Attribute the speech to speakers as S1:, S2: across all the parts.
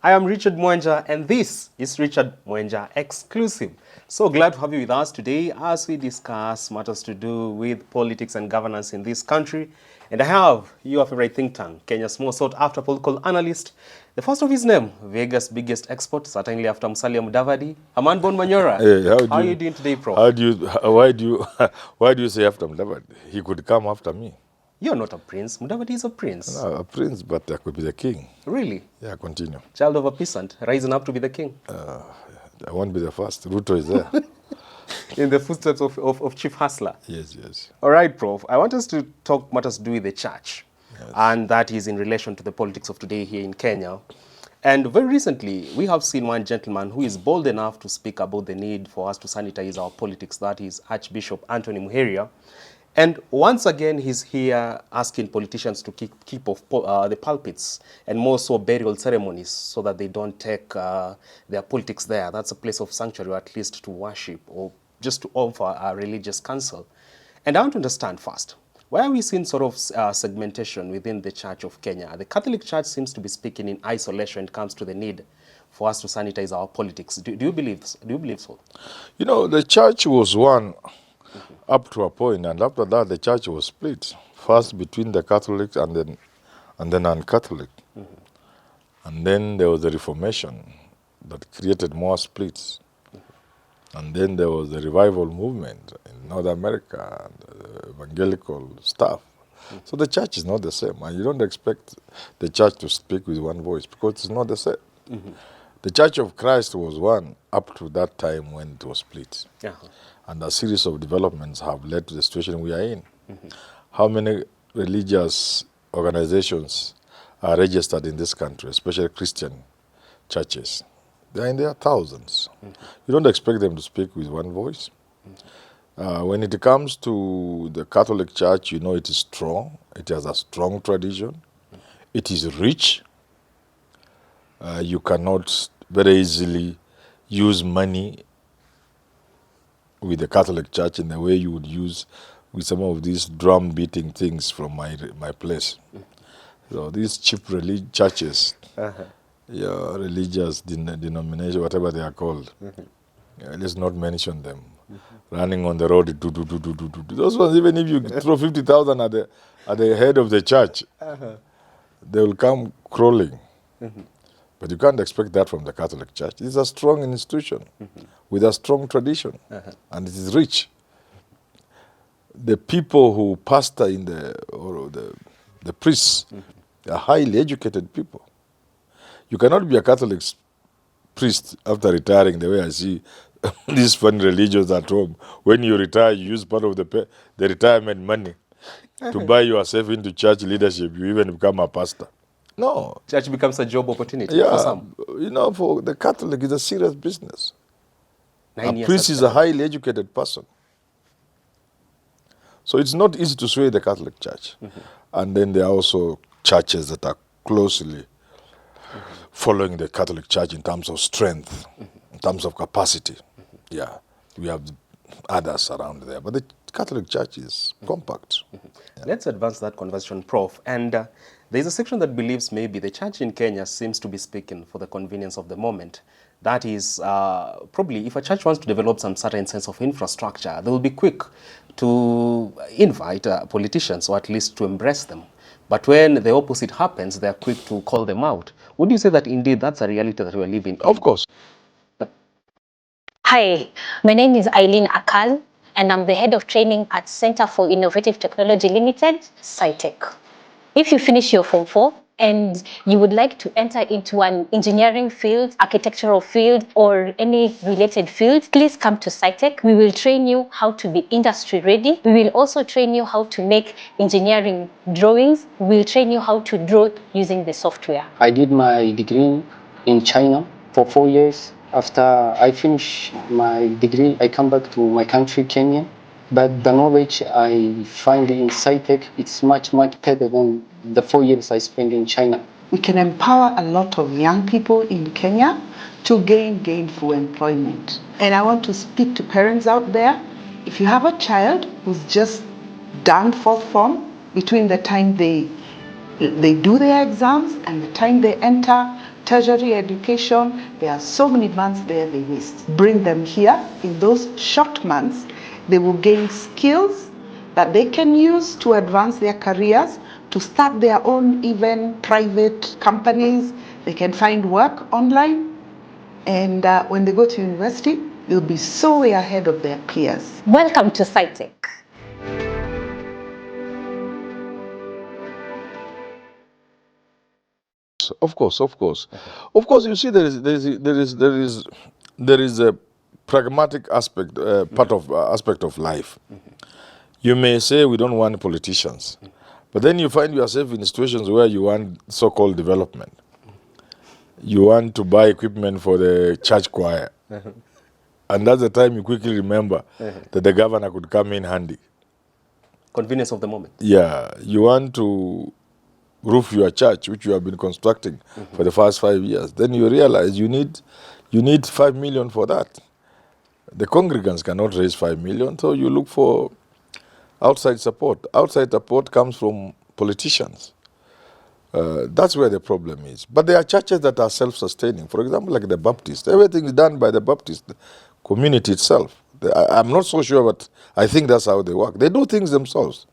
S1: I am Richard Mwenja, and this is Richard Mwenja Exclusive. So glad to have you with us today as we discuss matters to do with politics and governance in this country. And I have your favorite think tank, Kenya's most sought-after political analyst, the first of his name, Vegas' biggest expert, certainly after Musalia Mudavadi, Herman Manyora.
S2: Hey,
S1: how are you doing today, Prof?
S2: Why do you say after Mudavadi? He could come after me.
S1: You're not a prince. Mudavadi is a prince.
S2: No, a prince, but I could be the king.
S1: Really?
S2: Yeah, continue.
S1: Child of a peasant, rising up to be the king.
S2: I won't be the first. Ruto is there.
S1: In the footsteps of Chief Hustler.
S2: Yes.
S1: All right, Prof. I want us to talk matters to do with the church. Yes. And that is in relation to the politics of today here in Kenya. And very recently, we have seen one gentleman who is bold enough to speak about the need for us to sanitize our politics. That is Archbishop Anthony Muheria. And once again, he's here asking politicians to keep off the pulpits and more so burial ceremonies so that they don't take their politics there. That's a place of sanctuary, or at least to worship or just to offer a religious counsel. And I want to understand first, why are we seeing sort of segmentation within the Church of Kenya? The Catholic Church seems to be speaking in isolation when it comes to the need for us to sanitize our politics. Do you believe this? Do you believe so?
S2: You know, the church was one up to a point, and after that the church was split. First between the Catholics and then non-Catholic. And then there was the Reformation that created more splits. And then there was the revival movement in North America and evangelical stuff. So the church is not the same, and you don't expect the church to speak with one voice because it's not the same. The Church of Christ was one up to that time when it was split. And a series of developments have led to the situation we are in. How many religious organizations are registered in this country, especially Christian churches? They are in their thousands. You don't expect them to speak with one voice. When it comes to the Catholic Church, you know it is strong. It has a strong tradition. It is rich. You cannot very easily use money with the Catholic Church in the way you would use with some of these drum beating things from my place. So these cheap churches, religious denomination, whatever they are called, let's not mention them. Running on the road, do. Those ones, even if you throw 50,000 at the head of the church, they will come crawling. But you can't expect that from the Catholic Church. It's a strong institution with a strong tradition, and it is rich. The people who pastor in the priests are highly educated people. You cannot be a Catholic priest after retiring the way I see these fun religions at home. When you retire, you use part of the retirement money to buy yourself into church leadership. You even become a pastor. No.
S1: Church becomes a job opportunity for some.
S2: You know, for the Catholic, it's a serious business. A priest is a highly educated person. So it's not easy to sway the Catholic Church. And then there are also churches that are closely following the Catholic Church in terms of strength, in terms of capacity. Yeah, we have others around there. But the Catholic Church is compact.
S1: Let's advance that conversation, Prof. And there's a section that believes maybe the church in Kenya seems to be speaking for the convenience of the moment. That is, probably if a church wants to develop some certain sense of infrastructure, they will be quick to invite politicians, or at least to embrace them. But when the opposite happens, they're quick to call them out. Would you say that indeed that's a reality that we're living in?
S2: Of course.
S3: Hi, my name is Eileen Akal, and I'm the head of training at Center for Innovative Technology Limited, SciTech. If you finish your Form 4 and you would like to enter into an engineering field, architectural field, or any related field, please come to SciTech. We will train you how to be industry ready. We will also train you how to make engineering drawings. We will train you how to draw using the software.
S4: I did my degree in China for 4 years. After I finish my degree, I come back to my country, Kenya. But the knowledge I find in SciTech, it's much better than the 4 years I spent in China.
S5: We can empower a lot of young people in Kenya to gain gainful employment. And I want to speak to parents out there. If you have a child who's just done fourth form, between the time they do their exams and the time they enter tertiary education. There are so many months there they waste. Bring them here. In those short months, they will gain skills that they can use to advance their careers, to start their own even private companies. They can find work online. And when they go to university, they'll be so way ahead of their peers.
S3: Welcome to SciTech.
S2: Of course. You see, there is a pragmatic aspect, aspect of life. You may say we don't want politicians, but then you find yourself in situations where you want so-called development. You want to buy equipment for the church choir, and that's the time you quickly remember that the governor could come in handy.
S1: Convenience of the moment.
S2: Yeah, you want to roof your church, which you have been constructing for the past 5 years. Then you realize you need 5 million for that. The congregants cannot raise 5 million, so you look for outside support. Outside support comes from politicians. That's where the problem is. But there are churches that are self-sustaining. For example, like the Baptist. Everything is done by the Baptist community itself. I'm not so sure, but I think that's how they work. They do things themselves.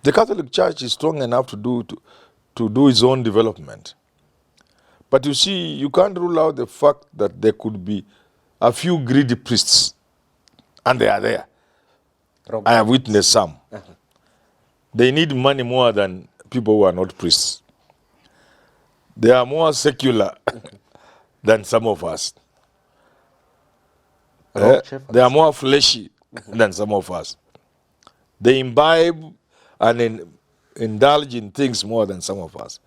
S2: The Catholic Church is strong enough to do its own development. But you see, you can't rule out the fact that there could be a few greedy priests, and they are there. I have witnessed some. They need money more than people who are not priests. They are more secular than some of us. They are more fleshy than some of us. They imbibe and indulge in things more than some of us.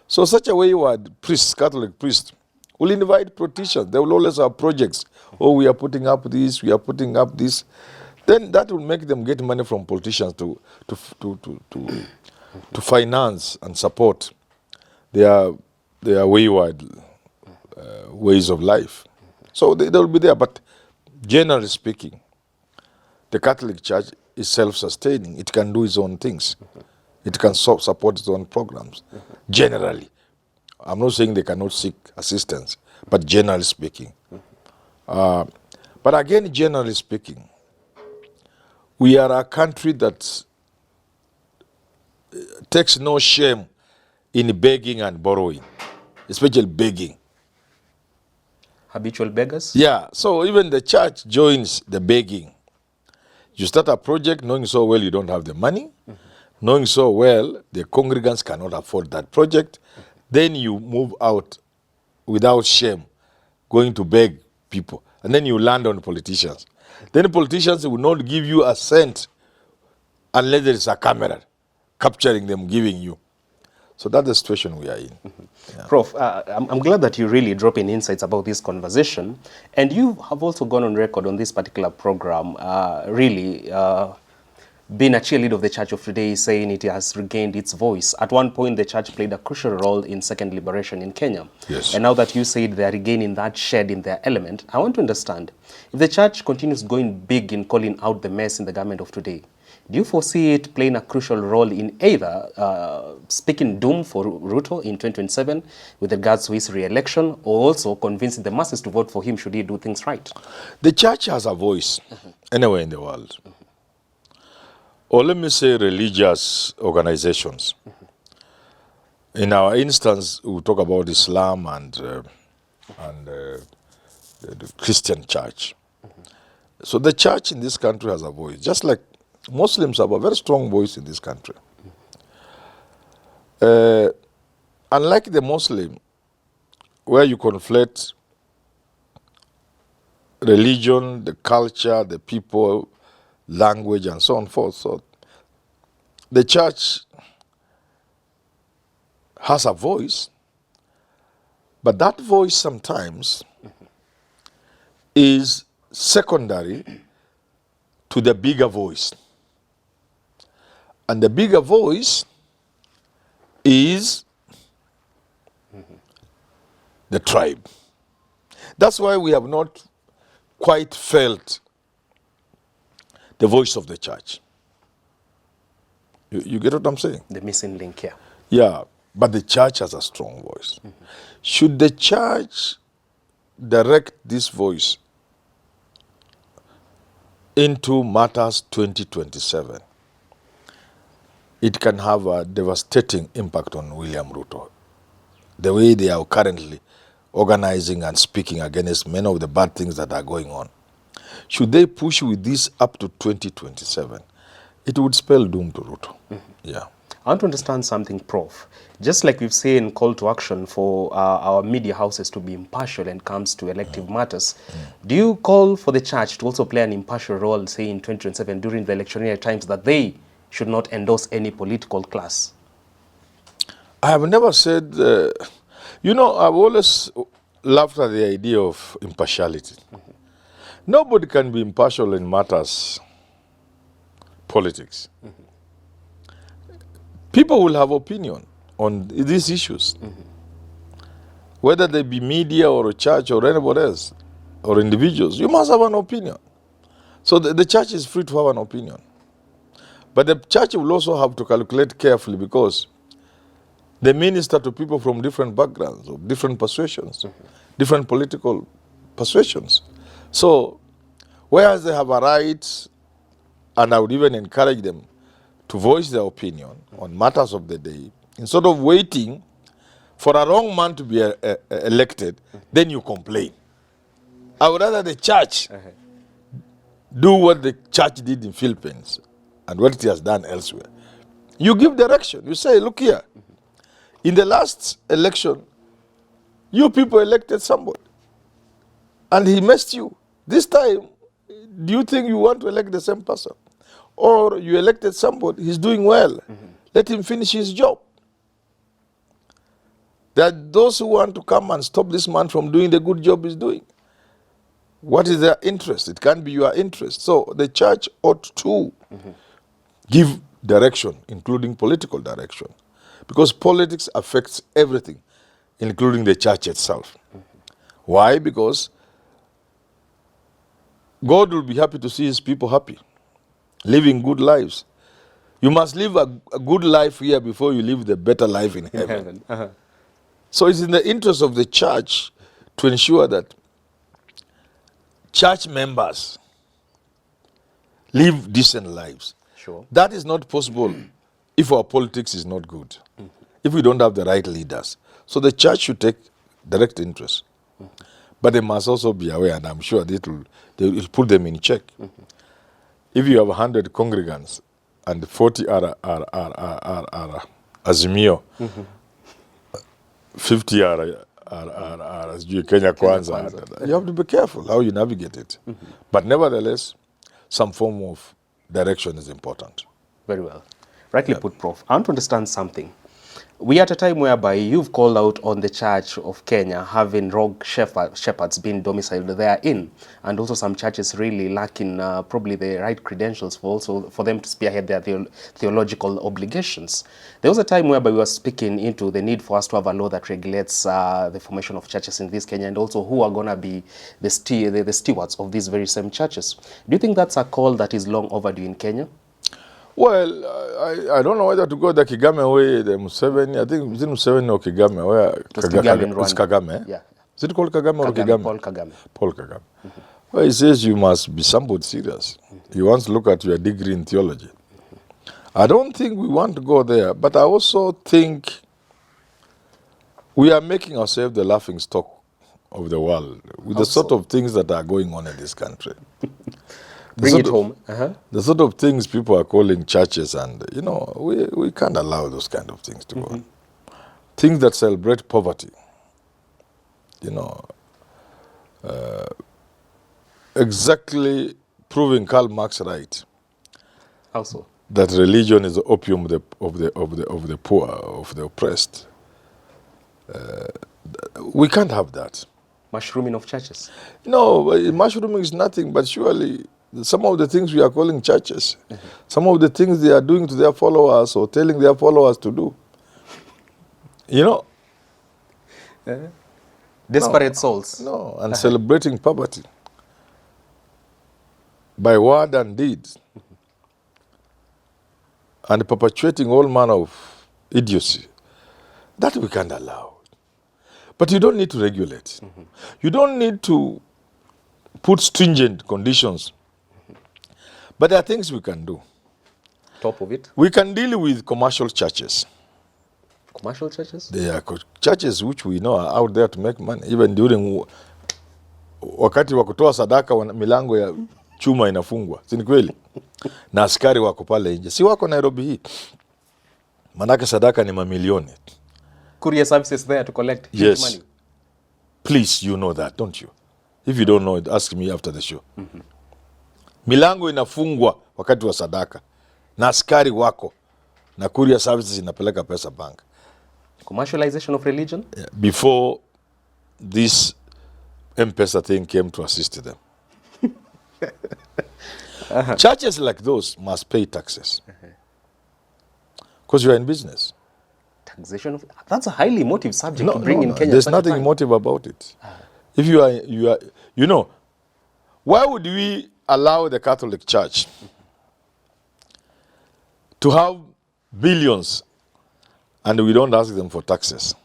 S2: So such a wayward priests, Catholic priests, will invite politicians. They will always have projects. Oh, we are putting up this, we are putting up this. Then that will make them get money from politicians to finance and support their wayward ways of life. So they will be there. But generally speaking, the Catholic Church is self-sustaining. It can do its own things. It can support its own programs. Generally. I'm not saying they cannot seek assistance, but generally speaking. But again, generally speaking, we are a country that takes no shame in begging and borrowing, especially begging.
S1: Habitual beggars?
S2: Yeah, so even the church joins the begging. You start a project knowing so well you don't have the money, knowing so well the congregants cannot afford that project, then you move out without shame, going to beg people, and then you land on politicians. Then politicians will not give you a cent unless there is a camera capturing them, giving you. So that's the situation we are in. Yeah.
S1: Prof, I'm glad that you really drop in insights about this conversation. And you have also gone on record on this particular program, being a cheerleader of the Church of today, saying it has regained its voice. At one point, the Church played a crucial role in second liberation in Kenya.
S2: Yes.
S1: And now that you said they are regaining that shed in their element, I want to understand, if the Church continues going big in calling out the mess in the government of today, do you foresee it playing a crucial role in either speaking doom for Ruto in 2027 with regards to his re-election, or also convincing the masses to vote for him should he do things right?
S2: The church has a voice anywhere in the world. Or let me say religious organizations. In our instance, we talk about Islam and the Christian church. So the church in this country has a voice, just like Muslims have a very strong voice in this country. Unlike the Muslim, where you conflate religion, the culture, the people, language, and so on and forth. So the church has a voice, but that voice sometimes is secondary to the bigger voice. And the bigger voice is the tribe. That's why we have not quite felt the voice of the church. You get what I'm saying?
S1: The missing link here.
S2: Yeah. but the church has a strong voice. Should the church direct this voice into matters 2027, it can have a devastating impact on William Ruto. The way they are currently organizing and speaking against many of the bad things that are going on. Should they push with this up to 2027, it would spell doom to Ruto. Yeah.
S1: I want to understand something, Prof. Just like we've seen call to action for our media houses to be impartial when it comes to elective matters, do you call for the church to also play an impartial role, say in 2027 during the electionary times, that they should not endorse any political class?
S2: I have never said, I've always laughed at the idea of impartiality. Nobody can be impartial in matters politics. People will have opinion on these issues, whether they be media or a church or anybody else or individuals. You must have an opinion. So the church is free to have an opinion. But the church will also have to calculate carefully, because they minister to people from different backgrounds, of different persuasions, different political persuasions. So, whereas they have a right, and I would even encourage them to voice their opinion on matters of the day, instead of waiting for a wrong man to be elected, then you complain. I would rather the church do what the church did in Philippines and what it has done elsewhere. You give direction. You say, look here, in the last election, you people elected somebody, and he messed you. This time, do you think you want to elect the same person? Or you elected somebody, he's doing well. Let him finish his job. There are those who want to come and stop this man from doing the good job he's doing. What is their interest? It can't be your interest. So the church ought to give direction, including political direction. Because politics affects everything, including the church itself. Why? Because God will be happy to see his people happy, living good lives. You must live a good life here before you live the better life in heaven. So it's in the interest of the church to ensure that church members live decent lives.
S1: Sure.
S2: That is not possible if our politics is not good, if we don't have the right leaders. So the church should take direct interest. But they must also be aware, and I'm sure they will put them in check. If you have 100 congregants and 40 are Azimio, 50 are Kenya Kwanza, you have to be careful how you navigate it. But nevertheless, some form of direction is important.
S1: Very well. Rightly put, Prof. I want to understand something. We are at a time whereby you've called out on the Church of Kenya having rogue shepherds being domiciled therein, and also some churches really lacking probably the right credentials for them to spearhead their theological obligations. There was a time whereby we were speaking into the need for us to have a law that regulates the formation of churches in this Kenya, and also who are going to be the stewards of these very same churches. Do you think that's a call that is long overdue in Kenya?
S2: Well, I don't know whether to go the Kagame way, the Museveni. I think it's Museveni or Kagame. Where
S1: It's
S2: Kagame.
S1: Yeah.
S2: Is it called Kagame or Kagame?
S1: Paul Kagame.
S2: Paul Kagame. Well, he says you must be somebody serious. He wants to look at your degree in theology. I don't think we want to go there, but I also think we are making ourselves the laughing stock of the world with the sort of things that are going on in this country.
S1: Bring it home.
S2: The sort of things people are calling churches, and we can't allow those kind of things to go on. Things that celebrate poverty. Exactly proving Karl Marx right.
S1: How so?
S2: That religion is the opium of the poor, of the oppressed. We can't have that.
S1: Mushrooming of churches.
S2: No, mushrooming is nothing, but surely some of the things we are calling churches, some of the things they are doing to their followers or telling their followers to do.
S1: Desperate souls.
S2: No, and celebrating poverty by word and deed, and perpetuating all manner of idiocy. That we can't allow. But you don't need to regulate. You don't need to put stringent conditions. But there are things we can do.
S1: Top of it,
S2: We can deal with commercial churches.
S1: commercial churches.
S2: There are churches which we know are out there to make money. Even during wakati wa kutoa sadaka milango ya chuma inafungwa. Si ni kweli? Na askari wako pale nje. Si wako Nairobi hii. Manake sadaka ni mamilioni.
S1: Courier services there to collect huge money.
S2: Please, you know that, don't you? If you don't know it, ask me after the show. Milango inafungwa wakati wa sadaka. Na askari wako. Na courier services inapeleka pesa bank.
S1: Commercialization of religion?
S2: Yeah, before this M-Pesa thing came to assist them. Churches like those must pay taxes. Because you are in business.
S1: Taxation of, that's a highly emotive subject to bring in Kenya.
S2: There's nothing emotive about it. If you are, you know, why would we allow the Catholic Church to have billions and we don't ask them for taxes?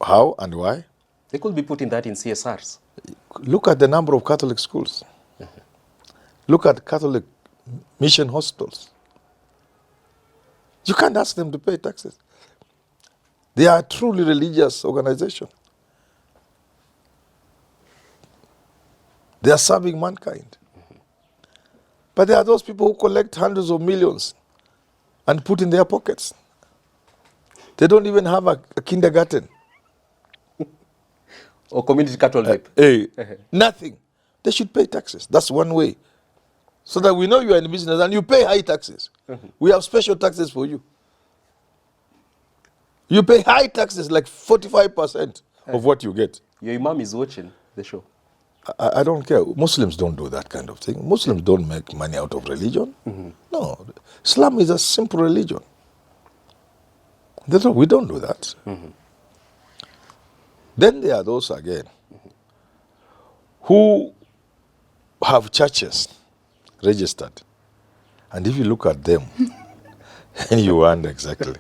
S2: How and why?
S1: They could be putting that in CSRs.
S2: Look at the number of Catholic schools. Look at Catholic mission hospitals. You can't ask them to pay taxes. They are a truly religious organization. They are serving mankind. But there are those people who collect hundreds of millions and put in their pockets. They don't even have a kindergarten.
S1: Or community cattle rape.
S2: Nothing. They should pay taxes. That's one way. So that we know you are in business and you pay high taxes. We have special taxes for you. You pay high taxes, like 45% of what you get.
S1: Your imam is watching the show.
S2: I don't care. Muslims don't do that kind of thing. Muslims don't make money out of religion. No. Islam is a simple religion. We don't do that. Then there are those again who have churches registered. And if you look at them, and you wonder exactly.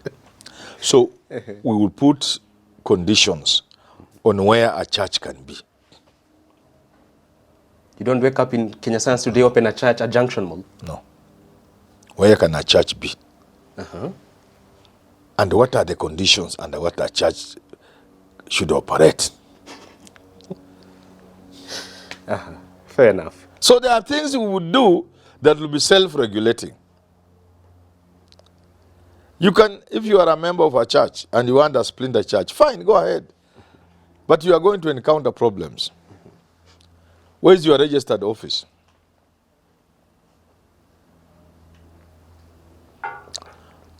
S2: So we will put conditions on where a church can be.
S1: You don't wake up in Kenya Science today, open a church at Junction Mall.
S2: No. Where can a church be? And what are the conditions under what a church should operate?
S1: Fair enough.
S2: So there are things we would do that will be self-regulating. You can, if you are a member of a church and you want to splinter church, fine, go ahead. But you are going to encounter problems. Where is your registered office?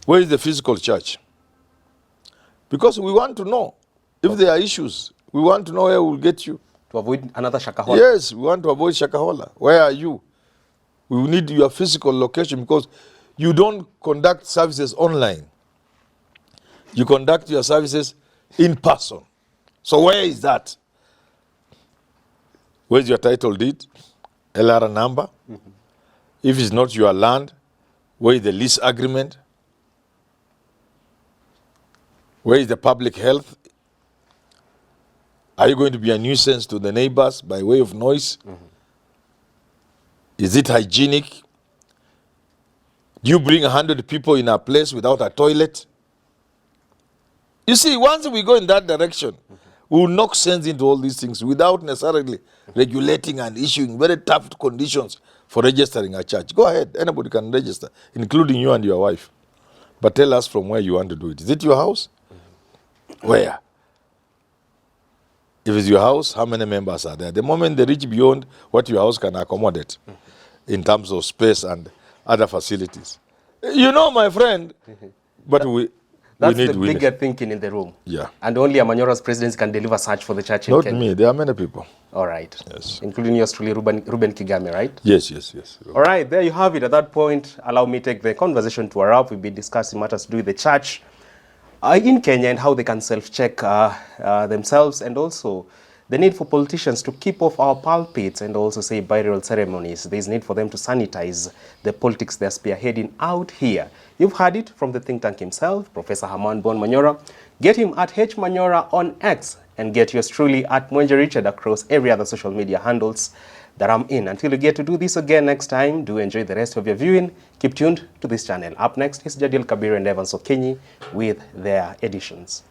S2: Where is the physical church? Because we want to know if there are issues. We want to know where we'll get you.
S1: To avoid another Shakahola.
S2: Yes, we want to avoid Shakahola. Where are you? We need your physical location because you don't conduct services online. You conduct your services in person. So where is that? Where's your title deed? LR number? If it's not your land, where is the lease agreement? Where is the public health? Are you going to be a nuisance to the neighbors by way of noise? Is it hygienic? Do you bring 100 people in a place without a toilet? You see, once we go in that direction, we will knock sense into all these things without necessarily regulating and issuing very tough conditions for registering a church. Go ahead, anybody can register, including you and your wife. But tell us from where you want to do it. Is it your house? Where? If it's your house, how many members are there? The moment they reach beyond what your house can accommodate in terms of space and other facilities. You know, my friend, but
S1: That's
S2: we need
S1: the bigger thinking in the room.
S2: Yeah.
S1: And only a Manyora's presidency can deliver such for the church in
S2: Not
S1: Kenya.
S2: me, there are many people.
S1: All right.
S2: Yes.
S1: Including yours truly, Ruben Kigame, right?
S2: Yes.
S1: All right, there you have it. At that point, allow me to take the conversation to a wrap. We've been discussing matters to do with the church in Kenya and how they can self-check themselves and also the need for politicians to keep off our pulpits and also say burial ceremonies. There's need for them to sanitize the politics they're spearheading out here. You've heard it from the think tank himself, Professor Herman Manyora. Get him at H Manyora on X and get yours truly at Mwenja Richard across every other social media handles that I'm in. Until we get to do this again next time, do enjoy the rest of your viewing. Keep tuned to this channel. Up next is Jadil Kabir and Evans Okenyi with their editions.